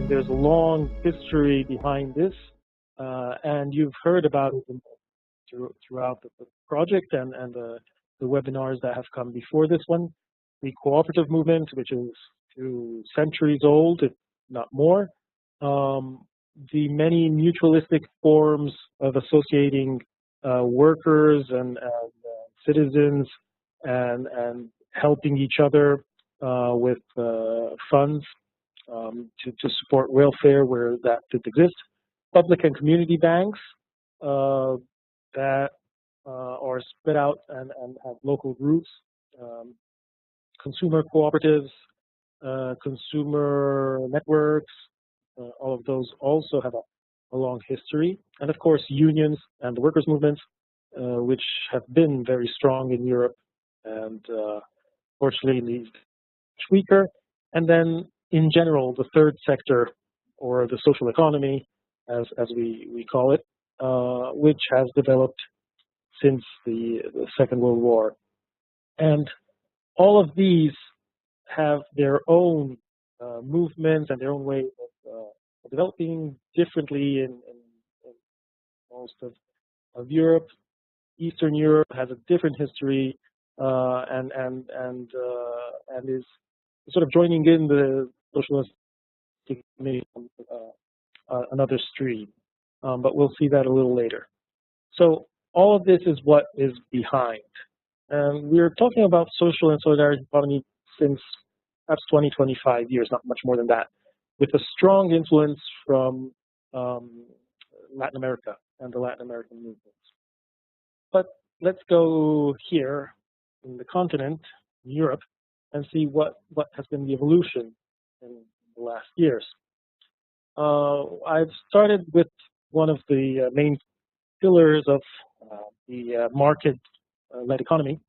There's a long history behind this, and you've heard about it throughout the project and the webinars that have come before this one. The cooperative movement, which is 2 centuries old, if not more. The many mutualistic forms of associating workers and citizens and helping each other with funds to support welfare where that did exist. Public and community banks that are spread out and have local roots. Consumer cooperatives, consumer networks, all of those also have a long history. And of course unions and the workers' movements, which have been very strong in Europe and fortunately much weaker. And then in general, the third sector, or the social economy, as we call it, which has developed since the Second World War. And all of these have their own movements and their own way of developing differently in most of Europe. Eastern Europe has a different history and is sort of joining in the socialist another stream, but we'll see that a little later. So all of this is what is behind, and we're talking about social and solidarity economy since perhaps 20-25 years, not much more than that, with a strong influence from Latin America and the Latin American movements. But let's go here in the continent, in Europe, and see what has been the evolution in the last years. I've started with one of the main pillars of the market-led economy,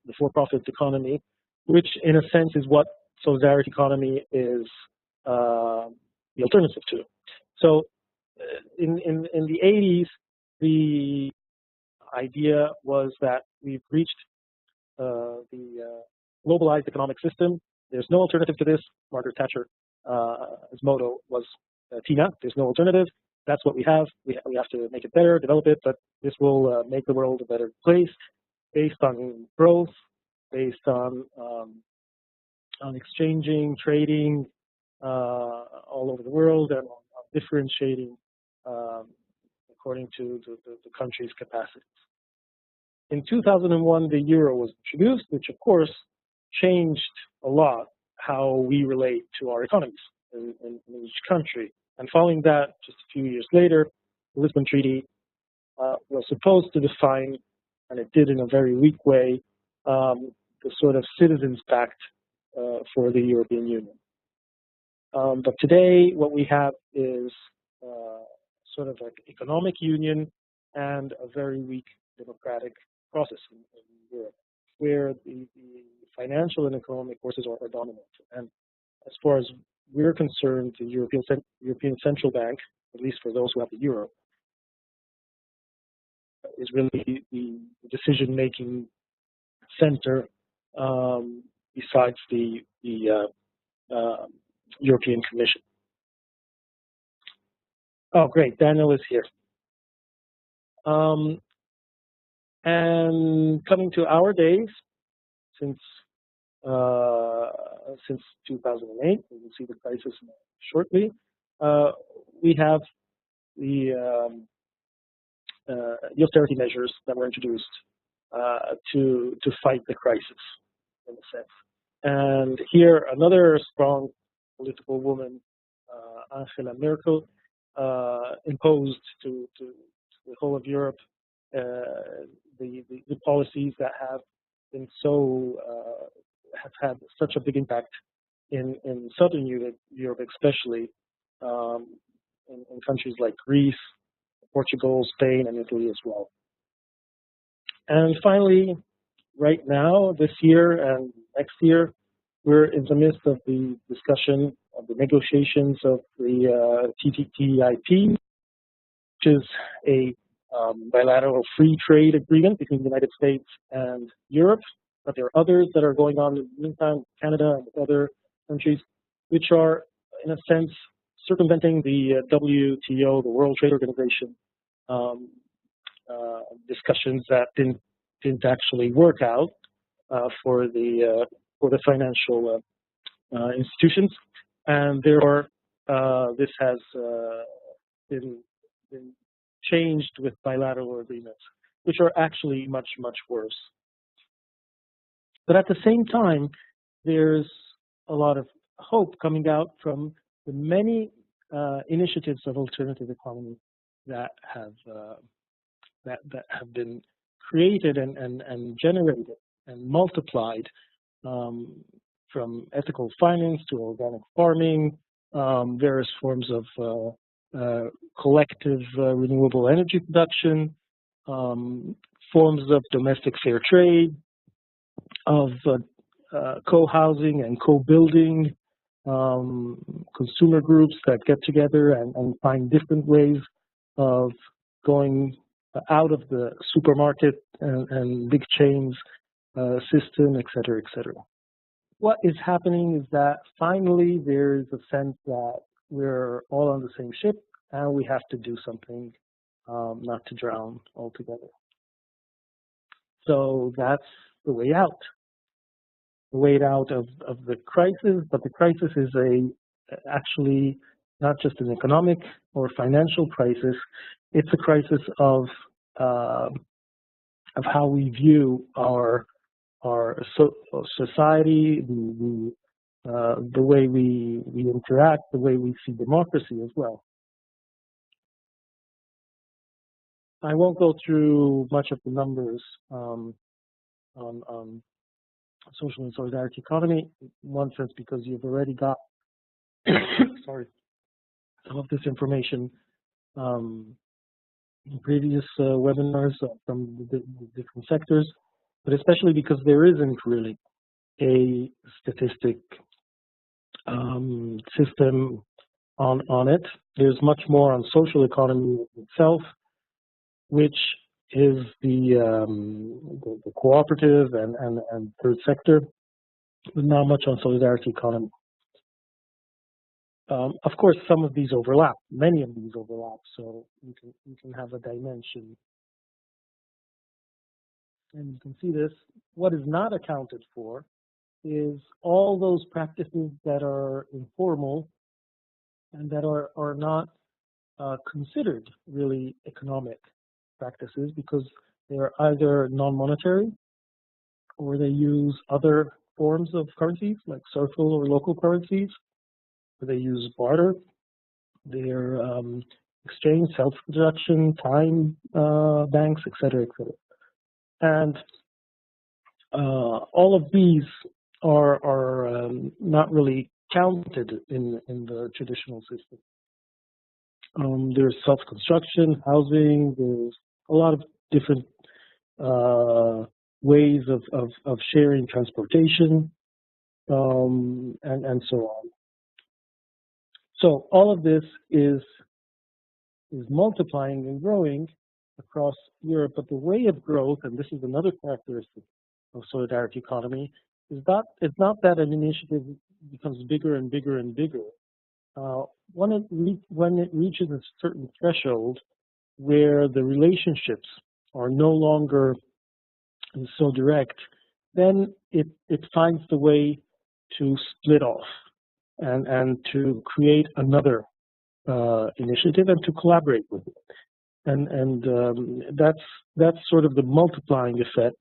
the for-profit economy, which in a sense is what solidarity economy is the alternative to. So in the 80s, the idea was that we've reached the globalized economic system. There's no alternative to this. Margaret Thatcher's motto was Tina, there's no alternative. That's what we have. We have to make it better, develop it, but this will make the world a better place based on growth, based on exchanging, trading all over the world, and on differentiating according to the country's capacities. In 2001, the euro was introduced, which of course changed a lot how we relate to our economies in each country. And following that, just a few years later, the Lisbon Treaty was supposed to define, and it did in a very weak way, the sort of citizens pact for the European Union. But today, what we have is sort of like economic union and a very weak democratic process in Europe, where the financial and economic forces are dominant. And as far as we're concerned, the European Central Bank, at least for those who have the euro, is really the decision-making center besides the European Commission. Oh, great! Daniel is here. And coming to our days, since 2008, we will see the crisis shortly. We have the austerity measures that were introduced to fight the crisis, in a sense. And here, another strong political woman, Angela Merkel, imposed to the whole of Europe the policies that have been have had such a big impact in Southern Europe, especially in countries like Greece, Portugal, Spain, and Italy as well. And finally, right now, this year and next year, we're in the midst of the discussion of the negotiations of the TTIP, which is a bilateral free trade agreement between the United States and Europe. But there are others that are going on in the meantime, Canada and with other countries, which are, in a sense, circumventing the WTO, the World Trade Organization, discussions that didn't actually work out for the financial institutions, and therefore this has been changed with bilateral agreements, which are actually much worse. But at the same time, there's a lot of hope coming out from the many initiatives of alternative economy that have been created and generated and multiplied, from ethical finance to organic farming, various forms of collective renewable energy production, forms of domestic fair trade, of co-housing and co-building, consumer groups that get together and find different ways of going out of the supermarket and big chains system, et cetera, et cetera. What is happening is that finally there is a sense that we're all on the same ship and we have to do something not to drown altogether. So that's the way out. The way out of the crisis, but the crisis is actually not just an economic or financial crisis. It's a crisis of how we view our society, the way we interact, the way we see democracy as well. I won't go through much of the numbers on social and solidarity economy, in one sense because you've already got sorry, some of this information in previous webinars from the different sectors, but especially because there isn't really a statistic system on it. There's much more on social economy itself, which is the cooperative and third sector, but not much on solidarity economy. Of course, some of these overlap, many of these overlap, so you can have a dimension. And you can see this. What is not accounted for is all those practices that are informal and that are not considered really economic practices because they're either non-monetary or they use other forms of currencies like social or local currencies, or they use barter, they're exchange, self-production, time banks, etc., etc. And all of these are not really counted in the traditional system. There's self-construction, housing, there's a lot of different ways of sharing transportation, and so on. So all of this is multiplying and growing across Europe, but the way of growth, and this is another characteristic of solidarity economy, is that it's not that an initiative becomes bigger and bigger and bigger. When it reaches a certain threshold where the relationships are no longer so direct, then it finds the way to split off and to create another initiative and to collaborate with it. And that's sort of the multiplying effect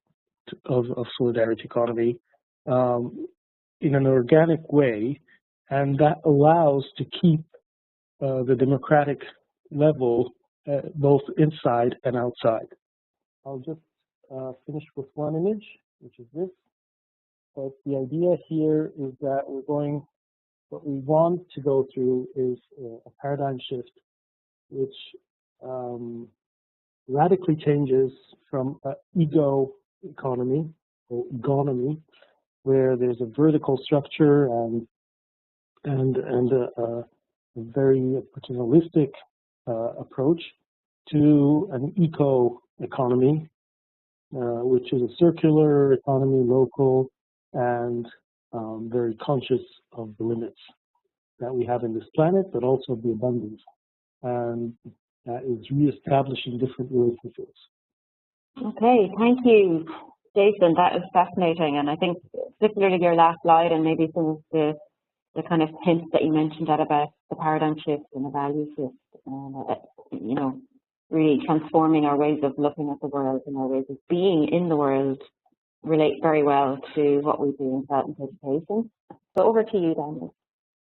of solidarity economy in an organic way, and that allows to keep the democratic level both inside and outside. I'll just finish with one image, which is this. But the idea here is that what we want to go through is a paradigm shift, which radically changes from an ego economy economy, where there's a vertical structure and a very paternalistic approach to an eco-economy, which is a circular economy, local, and very conscious of the limits that we have in this planet, but also the abundance, and that is reestablishing different relationships. Okay, thank you, Jason. That is fascinating, and I think particularly your last slide and maybe some of the kind of hints that you mentioned about the paradigm shift and the value shift, you know, really transforming our ways of looking at the world and our ways of being in the world relate very well to what we do in development education. So over to you, Daniel.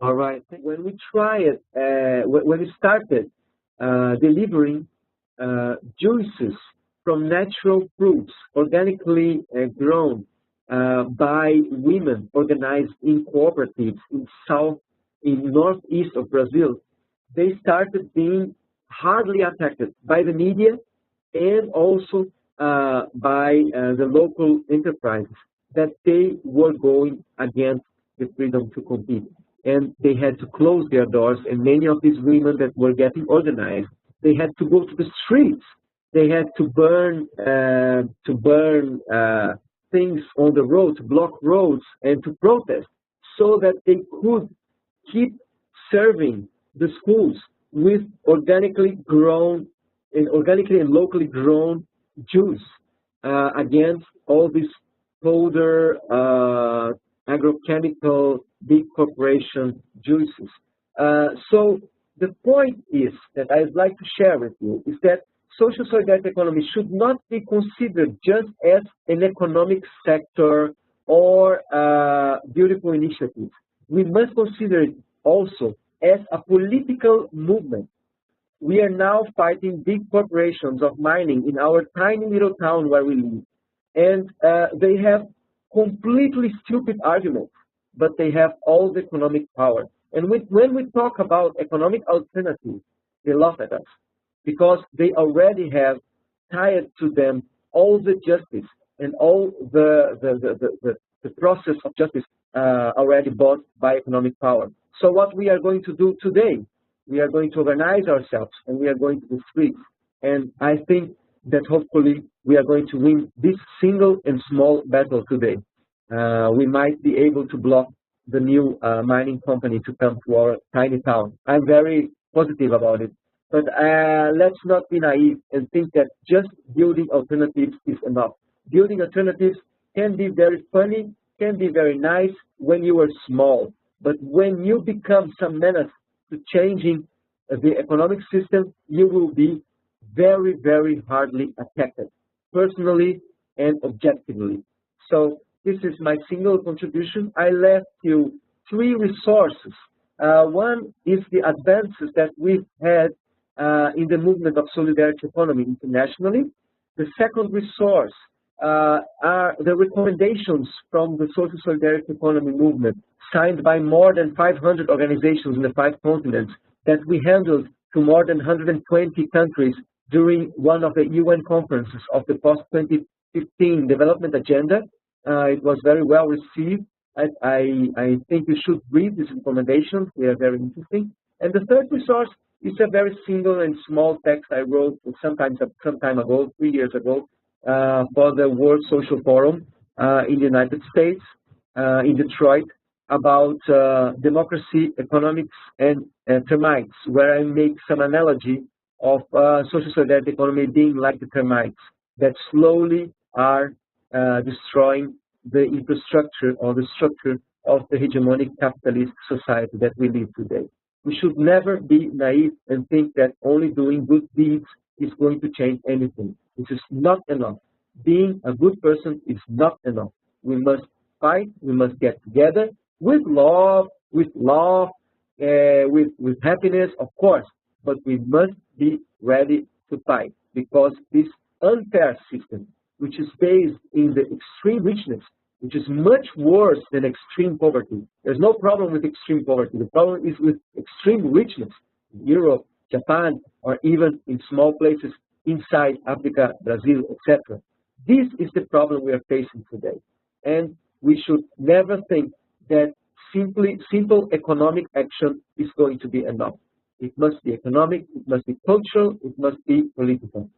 All right. When we tried, when we started delivering juices from natural fruits, organically grown by women organized in cooperatives in northeast of Brazil, they started being hardly attacked by the media and also by the local enterprises, that they were going against the freedom to compete. And they had to close their doors, and many of these women that were getting organized, they had to go to the streets. They had to burn things on the road, to block roads, and to protest, so that they could keep serving the schools with organically and locally grown juice against all these powder, agrochemical, big corporation juices. So the point is that I'd like to share with you is that social solidarity economy should not be considered just as an economic sector or beautiful initiative. We must consider it also as a political movement. We are now fighting big corporations of mining in our tiny little town where we live. And they have completely stupid arguments, but they have all the economic power. And when we talk about economic alternatives, they laugh at us, because they already have tied to them all the justice and all the process of justice already bought by economic power. So what we are going to do today, we are going to organize ourselves, and we are going to the streets. And I think that hopefully we are going to win this single and small battle today. We might be able to block the new mining company to come to our tiny town. I'm very positive about it. But let's not be naive and think that just building alternatives is enough. Building alternatives can be very funny, can be very nice when you are small. But when you become some menace to changing the economic system, you will be very, very hardly attacked, personally and objectively. So this is my single contribution. I left you 3 resources. One is the advances that we've had in the movement of solidarity economy internationally. The second resource are the recommendations from the social solidarity economy movement, signed by more than 500 organizations in the 5 continents, that we handled to more than 120 countries during one of the UN conferences of the post-2015 development agenda. It was very well received. I think you should read these recommendations. They are very interesting. And the third resource is a very single and small text I wrote some time ago, 3 years ago, for the World Social Forum in the United States, in Detroit, about democracy, economics, and termites, where I make some analogy of social solidarity economy being like the termites that slowly are destroying the infrastructure or the structure of the hegemonic capitalist society that we live today. We should never be naive and think that only doing good deeds is going to change anything. This is not enough. Being a good person is not enough. We must fight. We must get together with love, with happiness, of course. But we must be ready to fight, because this unfair system, which is based in the extreme richness, which is much worse than extreme poverty. There's no problem with extreme poverty. The problem is with extreme richness in Europe, Japan, or even in small places inside Africa, Brazil, etc. This is the problem we are facing today. And we should never think that simple economic action is going to be enough. It must be economic, it must be cultural, it must be political.